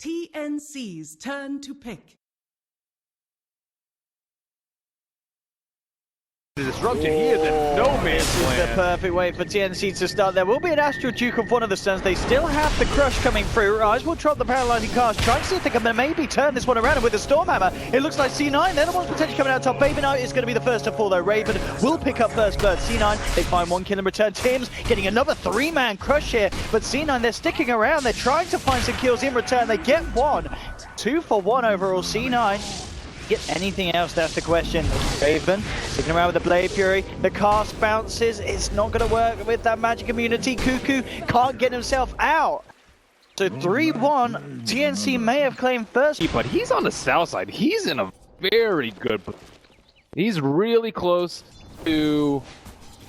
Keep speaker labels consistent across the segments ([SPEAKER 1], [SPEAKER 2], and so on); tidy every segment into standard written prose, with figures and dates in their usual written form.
[SPEAKER 1] TNC's turn to pick.
[SPEAKER 2] Disruption here, the no man's
[SPEAKER 3] This is the perfect way for TNC to start. There will be an Astral Duke of one of the stuns. They still have the crush coming through. Rise will drop the paralyzing cast. Try to see if they can maybe turn this one around. And with the Stormhammer, it looks like C9. They're the ones potentially coming out top. Baby Knight is going to be the first to fall though. Raven will pick up first blood. C9, they find one kill in return. Tim's getting another 3-man crush here. But C9, they're sticking around. They're trying to find some kills in return. They get one. 2 for 1 overall. C9. Get anything else, that's the question. Raven sticking around with the Blade Fury. The cast bounces. It's not going to work with that magic immunity. Cuckoo can't get himself out. So 3-1. TNC may have claimed first.
[SPEAKER 2] But he's on the south side. He's in a very good. He's really close to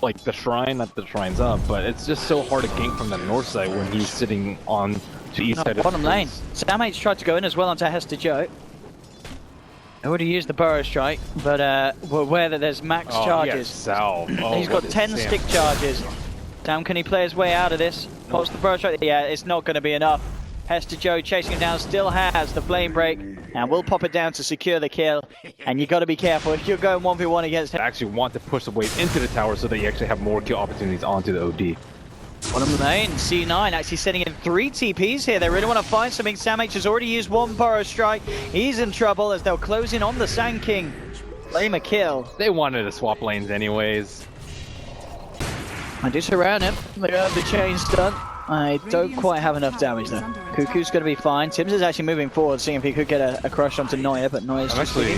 [SPEAKER 2] like the shrine. Not the shrine's up, but it's just so hard to gank from the north side when he's sitting on the east side.
[SPEAKER 3] Bottom lane. Sam tried to go in as well onto Hester Joe. I would have used the Burrow Strike, but we're aware that there's max charges. He's got 10 stick charges. Damn, can he play his way out of this? Pops the Burrow Strike. Yeah, it's not going to be enough. Hester Joe chasing him down, still has the Flame Break, and will pop it down to secure the kill. And you got to be careful if you're going 1v1 against him.
[SPEAKER 2] I actually want to push the wave into the tower so that you actually have more kill opportunities onto the OD.
[SPEAKER 3] Bottom lane, C9 actually sending in 3 TPs here. They really want to find something. Sam has already used 1 Burrow Strike. He's in trouble as they'll close in on the Sand King. Claim a kill.
[SPEAKER 2] They wanted to swap lanes anyways.
[SPEAKER 3] I do surround him. They have the chain stun. I don't quite have enough damage though. Cuckoo's going to be fine. Tims is actually moving forward, seeing if he could get a crush onto Noya, but Noya's
[SPEAKER 2] I'm actually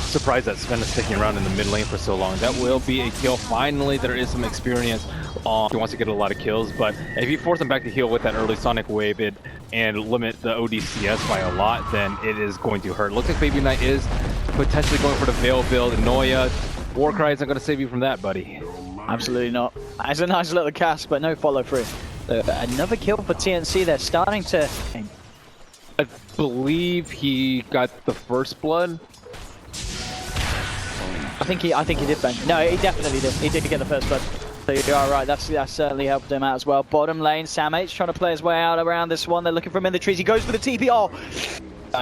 [SPEAKER 2] surprised that Sven is sticking around in the mid lane for so long. That will be a kill. Finally, there is some experience. He wants to get a lot of kills, but if you force him back to heal with that early Sonic Wave and limit the ODCS by a lot, then it is going to hurt. Looks like Baby Knight is potentially going for the Veil build. Noya, Warcry isn't going to save you from that, buddy.
[SPEAKER 3] Absolutely not. It's a nice little cast, but no follow through. Another kill for TNC. They're starting to...
[SPEAKER 2] I believe he got the first blood.
[SPEAKER 3] I think he did bang. No, he definitely did. He did get the first blood. So you are right. That's certainly helped him out as well. Bottom lane, Sam trying to play his way out around this one. They're looking for him in the trees. He goes for the TP. Oh,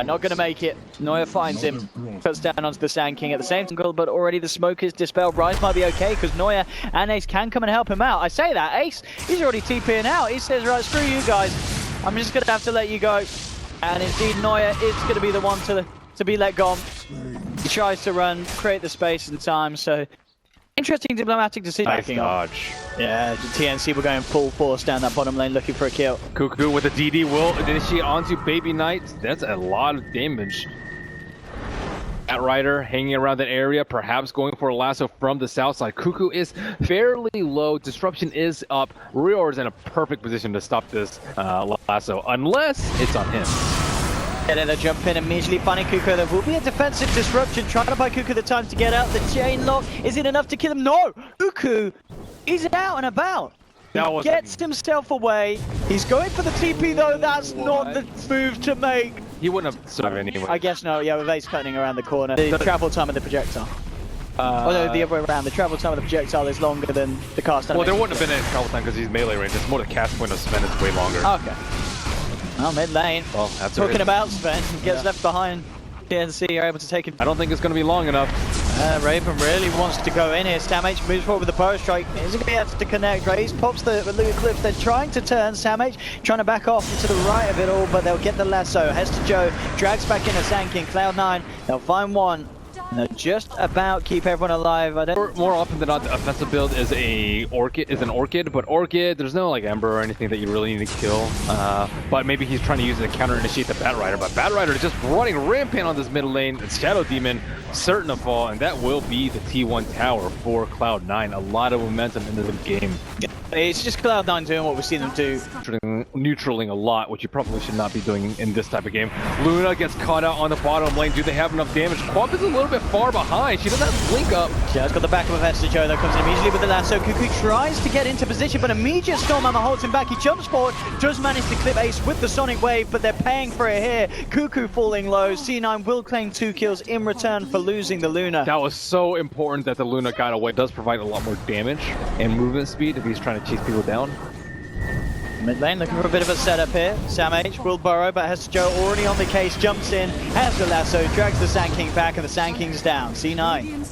[SPEAKER 3] not going to make it. Noya finds him. Cuts down onto the Sand King at the same time, but already the smoke is dispelled. Rise might be okay because Noya and Ace can come and help him out. I say that. Ace, he's already TPing out. He says, right, screw you guys. I'm just going to have to let you go. And indeed, Noya is going to be the one to be let go. He tries to run, create the space and time, so interesting diplomatic decision.
[SPEAKER 2] Nice dodge.
[SPEAKER 3] Yeah, the TNC were going full force down that bottom lane looking for a kill.
[SPEAKER 2] Cuckoo with a DD will initiate onto Baby Knight. That's a lot of damage. That Rider hanging around that area, perhaps going for a lasso from the south side. Cuckoo is fairly low. Disruption is up. Rior is in a perfect position to stop this lasso, unless it's on him.
[SPEAKER 3] Yeah, they jump in immediately, finding Cuckoo. There will be a defensive disruption, trying to buy Cuckoo the time to get out. The chain lock, is it enough to kill him? No! Cuckoo is out and about. He gets himself away. He's going for the TP though, that's not the move to make.
[SPEAKER 2] He wouldn't have survived anyway.
[SPEAKER 3] I guess no, yeah, with Ace cutting around the corner. The travel time of the projectile. Oh no, the other way around. The travel time of the projectile is longer than the cast animation.
[SPEAKER 2] Well, there wouldn't have been any travel time because he's melee range. It's more the cast point of Sven is way longer.
[SPEAKER 3] Okay. Well, mid lane.
[SPEAKER 2] Well, that's
[SPEAKER 3] talking about Sven, gets left behind. TNC are able to take him.
[SPEAKER 2] I don't think it's going to be long enough.
[SPEAKER 3] Raven really wants to go in here. Samh moves forward with the Burrow Strike. Isn't going to be able to connect. Raze pops the Louis Cliff. They're trying to turn. Samh trying to back off to the right of it all, but they'll get the lasso. Hester Joe drags back in a Sand King. Cloud9, they'll find one. And they'll just about keep everyone alive.
[SPEAKER 2] More often than not, the offensive build is an Orchid, but Orchid, there's no like Ember or anything that you really need to kill. But maybe he's trying to use it to counter-initiate the Bat Rider, but Bat Rider is just running rampant on this middle lane. It's Shadow Demon certain to fall, and that will be the T1 tower for Cloud9. A lot of momentum into the game.
[SPEAKER 3] It's just Cloud9 doing what we've seen them do.
[SPEAKER 2] Neutraling a lot, which you probably should not be doing in this type of game. Luna gets caught out on the bottom lane. Do they have enough damage? Quap is a little bit far behind. She doesn't have Blink up.
[SPEAKER 3] She has got the back of Hester Joe that comes in immediately with the lasso. Cuckoo tries to get into position, but immediate Stormhammer holds him back. He jumps forward, does manage to clip Ace with the Sonic Wave, but they're paying for it here. Cuckoo falling low. C9 will claim 2 kills in return for losing the Luna.
[SPEAKER 2] That was so important that the Luna got away. It does provide a lot more damage and movement speed if he's trying to chase people down.
[SPEAKER 3] Mid lane looking for a bit of a setup here. Sam H will burrow, but has Joe already on the case, jumps in, has the lasso, drags the Sand King back, and the Sand King's down. C9.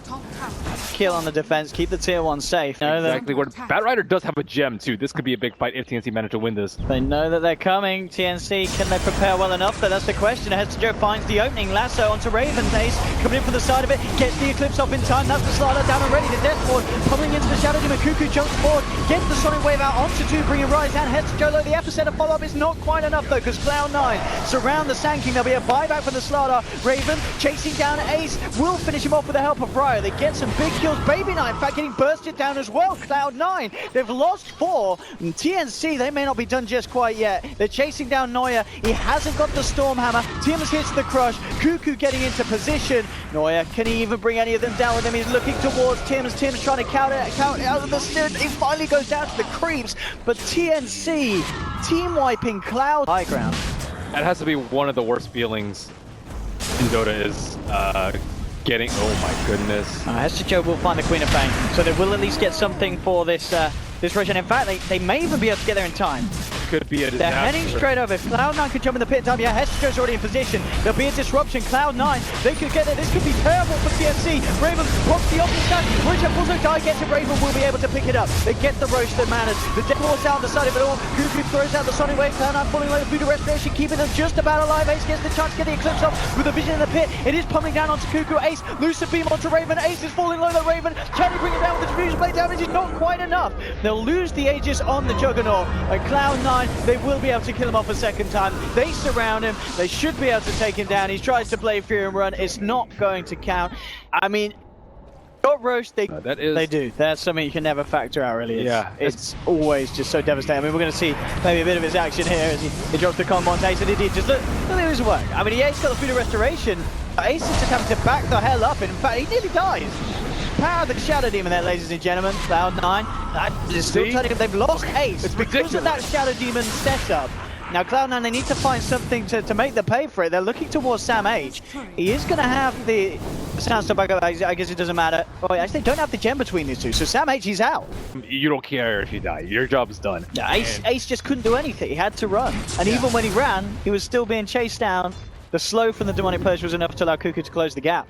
[SPEAKER 3] Kill on the defense, keep the tier 1 safe.
[SPEAKER 2] Exactly where Batrider does have a gem too. This could be a big fight if TNC manage to win this.
[SPEAKER 3] They know that they're coming. TNC, can they prepare well enough? That's the question. Hester Joe finds the opening. Lasso onto Raven's Ace. Coming in from the side of it. Gets the Eclipse off in time. That's the slider down already. The Death Ward pummeling into the Shadow Demon. Cuckoo jumps forward. Gets the Sonic Wave out onto 2, bringing Rise down. Hester Joe low. The epicenter follow-up is not quite enough though, because Cloud9 surround the Sand King. There'll be a buyback from the Slardar. Raven chasing down Ace. Will finish him off with the help of Ryo. They get some big kills. Baby Knight, in fact, getting bursted down as well. Cloud9, they've lost 4. And TNC, they may not be done just quite yet. They're chasing down Neuer. He hasn't got the Stormhammer. Tims hits the crush. Cuckoo getting into position. Neuer, can he even bring any of them down with him? He's looking towards Tims. Tims trying to count out of the stairs. He finally goes down to the creeps. But TNC, team wiping Cloud. High ground.
[SPEAKER 2] That has to be one of the worst feelings in Dota is getting, oh my goodness.
[SPEAKER 3] Hester Joe will find the Queen of Pain, so they will at least get something for this this rush. And in fact, they may even be able to get there in time.
[SPEAKER 2] Could be a disaster.
[SPEAKER 3] They're heading straight over. If Cloud9 could jump in the pit in time, yeah, Hester Joe's already in position. There'll be a disruption. Cloud9, they could get there. This could be terrible for TNC. Raven pops the opening stack. Richard pulls a die, gets it. Raven will be able to pick it up. They get the roasted manners. The Death Ward's out the side of it all. Cuckoo throws out the Sonic Wave. Cloud9 falling low. The Voodoo Restoration, keeping them just about alive. Ace gets the chance to get the Eclipse off with a vision in the pit. It is pummeling down onto Cuckoo. Ace, Lucid Beam onto Raven. Ace is falling low. The Raven, can he bring it down with the Diffusion Blade damage? Is not quite enough. They'll lose the Aegis on the Juggernaut. And Cloud9, they will be able to kill him off a second time. They surround him. They should be able to take him down. He tries to play Fury and run. It's not going to count. I mean, got roast, they do. That's something you can never factor out, really. It's always just so devastating. I mean, we're going to see maybe a bit of his action here as he drops the combo on Ace, and indeed, just look at his work. I mean, he Ace got the Voodoo Restoration. Ace is just having to back the hell up, and in fact, he nearly dies. Power of the Shadow Demon there, ladies and gentlemen. Cloud9, that is still turning up. They've lost Ace because of that Shadow Demon setup. Now Cloud9, they need to find something to make them pay for it. They're looking towards Sam H. He is going to have the Soundstone back up. I guess it doesn't matter. Oh, actually, they don't have the gem between these two. So Sam H, he's out.
[SPEAKER 2] You don't care if you die. Your job's done.
[SPEAKER 3] Yeah, Ace just couldn't do anything. He had to run. And even when he ran, he was still being chased down. The slow from the Demonic Purge was enough to allow Cuckoo to close the gap.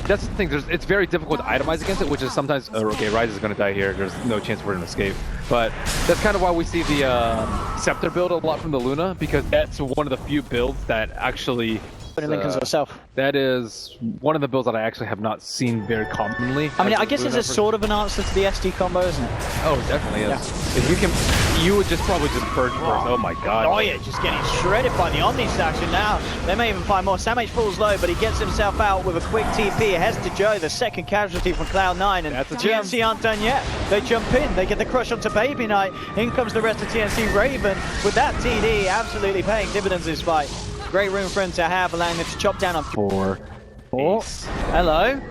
[SPEAKER 2] That's the thing, it's very difficult to itemize against it, which is sometimes, okay, Rise is going to die here, there's no chance for him to escape. But that's kind of why we see the Scepter build a lot from the Luna, because that's one of the few builds that actually... that is one of the builds that I actually have not seen very commonly.
[SPEAKER 3] I mean, I guess it's a sort of an answer to the SD combo, isn't it?
[SPEAKER 2] Oh, it definitely is. Yeah. If you can, you would just probably just purge first. Oh my god.
[SPEAKER 3] Oh yeah, just getting shredded by the Omni Staction now. They may even find more. Sam H falls low, but he gets himself out with a quick TP. Hester Joe, the second casualty from Cloud9, and TNC aren't done yet. They jump in, they get the crush onto Baby Knight. In comes the rest of TNC. Raven with that TD, absolutely paying dividends this fight. Great room for him to have, allowing him to chop down on 4. Hello.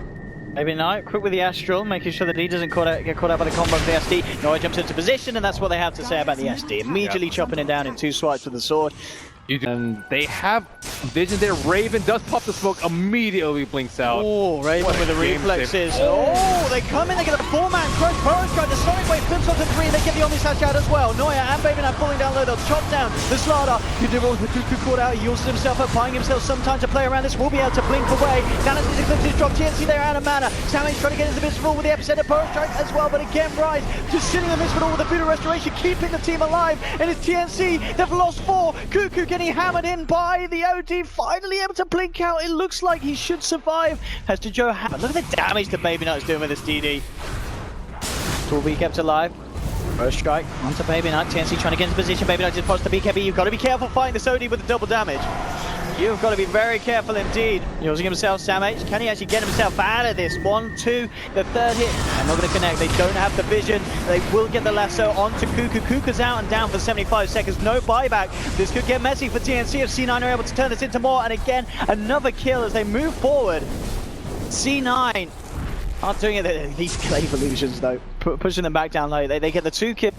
[SPEAKER 3] Baby Knight, quick with the Astral, making sure that he doesn't get caught out by the combo of the SD. Noah jumps into position, and that's what they have to say about the SD. Immediately chopping him down in 2 swipes with the sword.
[SPEAKER 2] And they have vision there. Raven does pop the smoke, immediately blinks out.
[SPEAKER 3] Oh, Raven with the reflexes. Oh, they come in, they get a 4-man crush. Burrow strike, the Sonic Wave flips onto 3, they get the Omni Slash out as well. Noya and Baby Knight pulling down low, they'll chop down the Slardar. The Cuckoo caught out, he uses himself up, buying himself some time to play around this. Will be able to blink away. Down as his Eclipses drop, TNC they're out of mana. Sam H trying to get into the Misfall with the epicenter. Burrow strike as well, but again, Rise just sitting in the Misfall with the Voodoo Restoration, keeping the team alive. And it's TNC, they've lost 4. Cuckoo getting hammered in by the OD, finally able to blink out. It looks like he should survive. Hester Joe hammered. Look at the damage that Baby Knight's doing with this DD. Will be kept alive. First strike onto Baby Knight. TNC trying to get into position. Baby Knight just pops the BKB. You've got to be careful fighting this OD with the double damage. You've got to be very careful indeed. Using himself, Sam H. Can he actually get himself out of this? 1, 2, the third hit. They're not going to connect. They don't have the vision. They will get the lasso onto Cuckoo. Cuckoo's out and down for 75 seconds. No buyback. This could get messy for TNC if C9 are able to turn this into more. And again, another kill as they move forward. C9 aren't doing it. These Clave illusions, though, pushing them back down low. They get the 2 kills.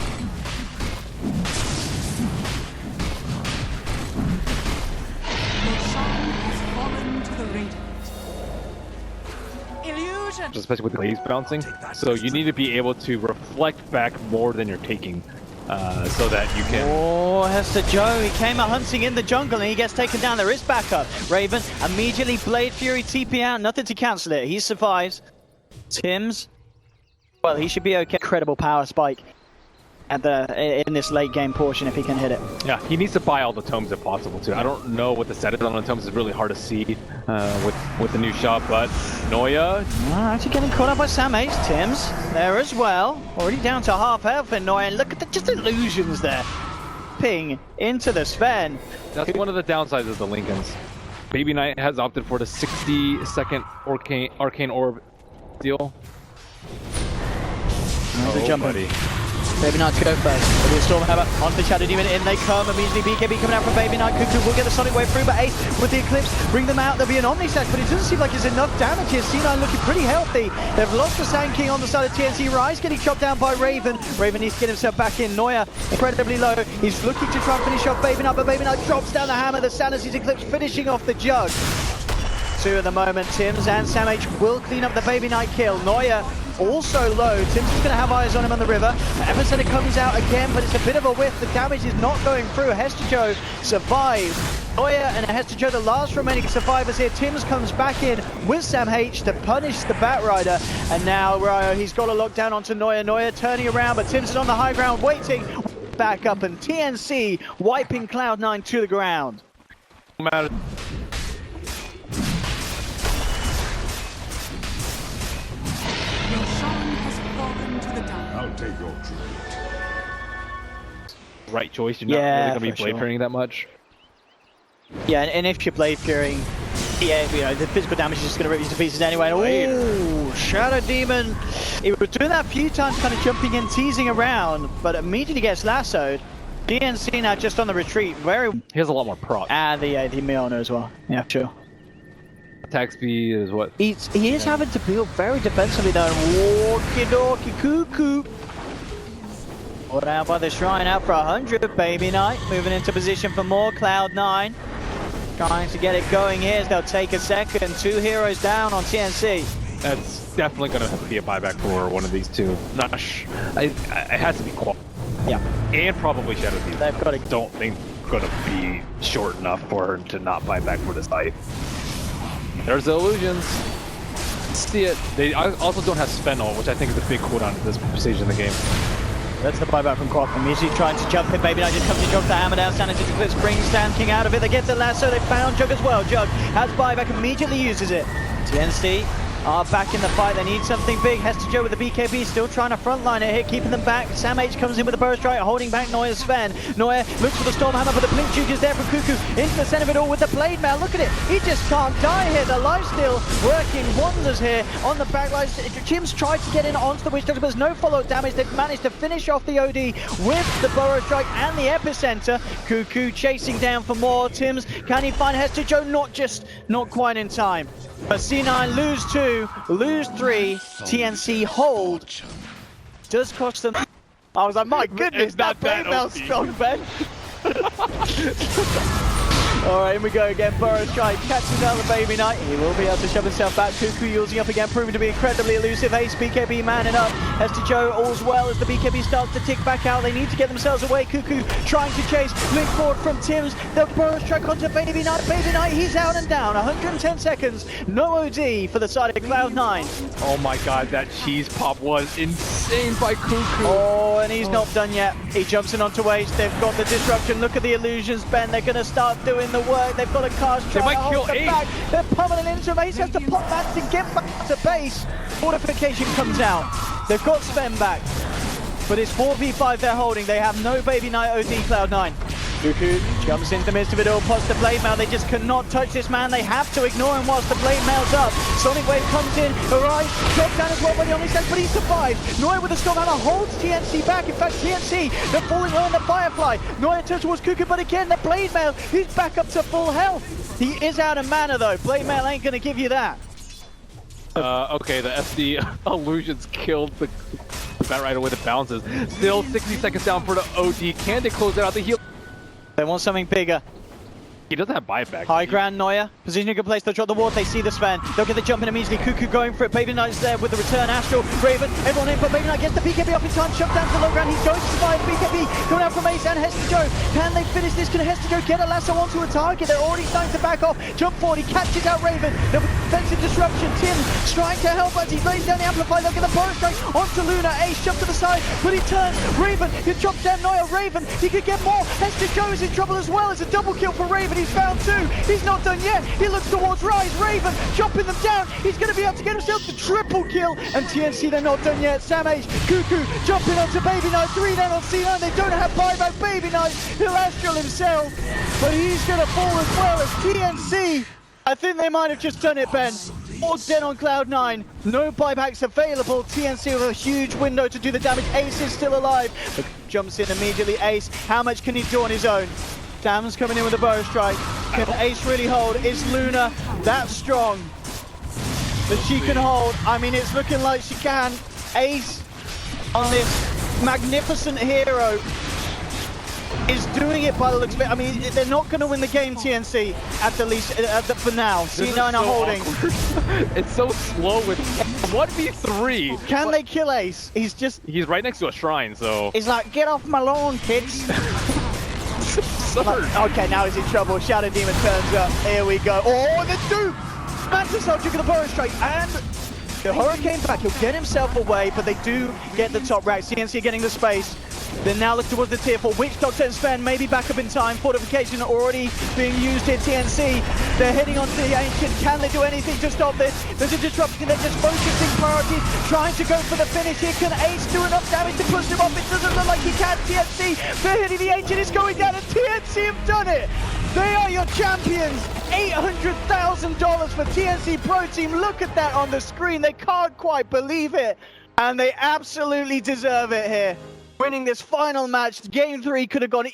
[SPEAKER 2] Especially with the glaze bouncing, so you need to be able to reflect back more than you're taking. so that you can...
[SPEAKER 3] Oh, Hester Joe, he came out hunting in the jungle and he gets taken down. There is backup. Raven immediately Blade Fury TP out, nothing to cancel it. He survives. Tim's, well, he should be okay. Incredible power spike at in this late game portion if he can hit it.
[SPEAKER 2] Yeah, he needs to buy all the tomes if possible too. I don't know what the set is on the tomes. It's really hard to see with the new shop, but Noya...
[SPEAKER 3] Actually getting caught up by Sam H. Tim's there as well. Already down to half health in Noya. And look at the just illusions there. Ping into the Sven.
[SPEAKER 2] That's one of the downsides of the Lincolns. Baby Knight has opted for the 60-second arcane orb deal.
[SPEAKER 3] Buddy. Baby Knight to go first. It'll be a Stormhammer onto the Shadow Demon. In they come. Immediately BKB coming out from Baby Knight. Cuckoo will get the Sonic Wave through, but Ace with the Eclipse bring them out. There'll be an Omni Sack, but it doesn't seem like it's enough damage here. C9 looking pretty healthy. They've lost the Sand King on the side of TNC. Rise getting chopped down by Raven. Raven needs to get himself back in. Noya incredibly low. He's looking to try and finish off Baby Knight, but Baby Knight drops down the hammer. The Sanity's Eclipse finishing off the Jug. Two at the moment. Tims and Sam H will clean up the Baby Knight kill. Noya also low. Tims is going to have eyes on him on the river. Epicenter comes out again, but it's a bit of a whiff. The damage is not going through. Hester Joe survives. Noya and Hester Joe, the last remaining survivors here. Tims comes back in with Sam H to punish the Batrider. And now he's got a lockdown onto Noya. Noya turning around, but Tims is on the high ground waiting. Back up, and TNC wiping Cloud9 to the ground.
[SPEAKER 1] I'll take your tribute.
[SPEAKER 2] Right choice. You're not really going to be Blade Furying that much.
[SPEAKER 3] Yeah, and if you're Blade Furying, yeah, you know, the physical damage is just going to rip you to pieces anyway. Oh, Shadow Demon. He was doing that a few times, kind of jumping in, teasing around, but immediately gets lassoed. DNC now just on the retreat.
[SPEAKER 2] He has a lot more proc.
[SPEAKER 3] And the Mjolnir as well. Yeah, sure.
[SPEAKER 2] Attack speed is what?
[SPEAKER 3] He is having to build very defensively though. Walkie-talkie cuckoo. Put out by the Shrine, out for 100. Baby Knight moving into position for more. Cloud9 trying to get it going here as they'll take a second. 2 heroes down on TNC.
[SPEAKER 2] That's definitely going to have to be a buyback for one of these two. It has to be Qual.
[SPEAKER 3] Yeah.
[SPEAKER 2] And probably Shadow Demon.
[SPEAKER 3] They've got to.
[SPEAKER 2] Don't think going to be short enough for her to not buy back for this fight. There's the illusions. See it. They also don't have Svenol, which I think is a big cooldown at this stage in the game.
[SPEAKER 3] That's the buyback from Qualcomm. Usually trying to jump in. Baby Knight just comes and drops the hammer down. Sanity's Eclipse brings Sand King out of it. They get the lasso. They found Jug as well. Jug has buyback, immediately uses it. TNC are back in the fight. They need something big. Hester Joe with the BKB still trying to frontline it here, keeping them back. Sam H comes in with a burst strike, holding back Noya's Sven. Noya looks for the Stormhammer, but the Blink Juke is there from Cuckoo into the center of it all with the Blade Mail. Look at it. He just can't die here. The life steal working wonders here on the backline. Jim's tried to get in onto the Witch Doctor, but there's no follow-up damage. They've managed to finish off the OD with the Burrow Strike and the Epicenter. Cuckoo chasing down for more. Tims, can he find Hester Joe? Not quite in time. But C9 lose 2, lose 3, TNC hold. Does cost them. I was like, my goodness, that Blade Mail strong, Ben. Alright, in we go again. Burrow Strike catches down the Baby Knight. He will be able to shove himself back. Cuckoo using up again, proving to be incredibly elusive. Ace, BKB manning up. Hester Joe all's well as the BKB starts to tick back out. They need to get themselves away. Cuckoo trying to chase. Link forward from Tims. The Burrow Strike onto Baby Knight. Baby Knight, he's out and down. 110 seconds. No OD for the side of Cloud9.
[SPEAKER 2] Oh my god, that cheese pop was insane by Cuckoo.
[SPEAKER 3] Oh, and he's not done yet. He jumps in onto Ace. They've got the disruption. Look at the illusions, Ben. They're going to start doing the work. They've got a cast.
[SPEAKER 2] They might kill Ace.
[SPEAKER 3] They're pummeling into him. Ace has to pop back to get back to base. Fortification comes out. They've got Sven back. But it's 4v5 they're holding. They have no Baby Knight OD Cloud9. Cuckoo jumps into the midst of it all, pots the Blade Mail. They just cannot touch this man. They have to ignore him whilst the Blade Mail's up. Sonic Wave comes in, arrives, drops down as well by the Omni Sense, but he survives. Noya with the Stormhammer holds TNC back. In fact, TNC, they're falling low on the Firefly. Noya turns towards Cuckoo, but again, the Blade Mail, he's back up to full health. He is out of mana though. Blade Mail ain't gonna give you that.
[SPEAKER 2] Okay, the SD illusions killed the Batrider with the bounces. Still 60 seconds down for the OD. Can they close it out? The heal.
[SPEAKER 3] They want something bigger.
[SPEAKER 2] He doesn't have buyback.
[SPEAKER 3] High ground, Neuer. Position a good place. They'll drop the ward. They see the Sven. They'll get the jump in immediately. Cuckoo going for it. Baby Knight's there with the return. Astral, Raven, everyone in, but Baby Knight gets the BKB off in time. Shoved down to the low ground. He's going to survive. BKB coming out from Ace and Hester Joe. Can they finish this? Can Hester Joe get a lasso onto a target? They're already starting to back off. Jump forward. He catches out Raven. The defensive disruption. Tim trying to help as he's laying down the amplifier. They'll get the burst strike onto Luna. Ace shoved to the side, but he turns. Raven, he chops down Neuer. Raven, he could get more. Hester Joe is in trouble as well. It's a double kill for Raven. He's found two. He's not done yet. He looks towards Rise. Raven chopping them down. He's going to be able to get himself the triple kill. And TNC, they're not done yet. Sam H, Cuckoo jumping onto Baby Knight. 3 down on C9. They don't have buyback. Baby Knight, he'll astral himself. But he's going to fall as well as TNC. I think they might have just done it, Ben. All dead on Cloud9. No buybacks available. TNC with a huge window to do the damage. Ace is still alive. But jumps in immediately. Ace, how much can he do on his own? Sam's coming in with a bow strike. Can Ace really hold? Is Luna that strong that she can hold? I mean, it's looking like she can. Ace on this magnificent hero is doing it by the looks of it. I mean, they're not going to win the game, TNC, at the least for now. C9 are holding.
[SPEAKER 2] It's so slow with 1v3.
[SPEAKER 3] Can they kill Ace? He's
[SPEAKER 2] right next to a shrine, so...
[SPEAKER 3] He's like, get off my lawn, kids. Okay, now he's in trouble. Shadow Demon turns up. Here we go. Oh, the Duke! Mantis Ultra with the burrow strike, and the Hurricane back. He'll get himself away, but they do get the top rack. CNC getting the space. Then now look towards the tier 4. Witch Doctor and Sven maybe back up in time. Fortification already being used here. TNC, they're heading on to the Ancient. Can they do anything to stop this? There's a disruption. They're just focusing priorities, trying to go for the finish here. Can Ace do enough damage to push him off? It doesn't look like he can. TNC, they're hitting the Ancient. It's going down, and TNC have done it. They are your champions. $800,000 for TNC Pro Team. Look at that on the screen. They can't quite believe it. And they absolutely deserve it here. Winning this final match, Game 3 could have gone